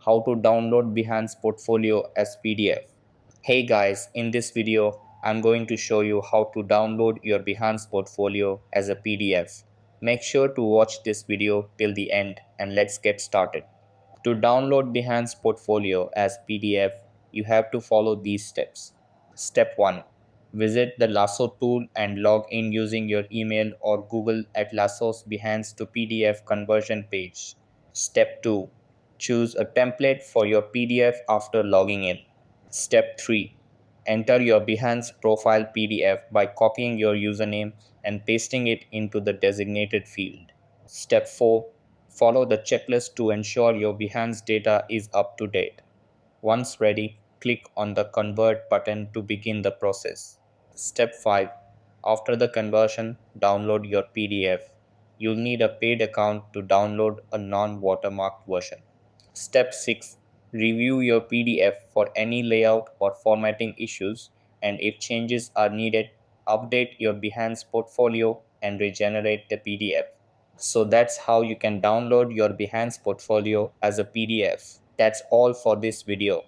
how to download Behance portfolio as PDF. Hey guys, in this video, I'm going to show you how to download your Behance portfolio as a PDF. Make sure to watch this video till the end and let's get started. To download Behance portfolio as PDF, you have to follow these steps. Step 1. Visit the Lasso tool and log in using your email or Google at Lasso's Behance to PDF conversion page. Step 2. Choose a template for your PDF after logging in. Step 3. Enter your Behance profile PDF by copying your username and pasting it into the designated field. Step 4. Follow the checklist to ensure your Behance data is up to date. Once ready, click on the Convert button to begin the process. Step 5. After the conversion, download your PDF. You'll need a paid account to download a non-watermarked version. Step 6. Review your PDF for any layout or formatting issues, and if changes are needed, update your Behance portfolio and regenerate the PDF. So that's how you can download your Behance portfolio as a PDF. That's all for this video.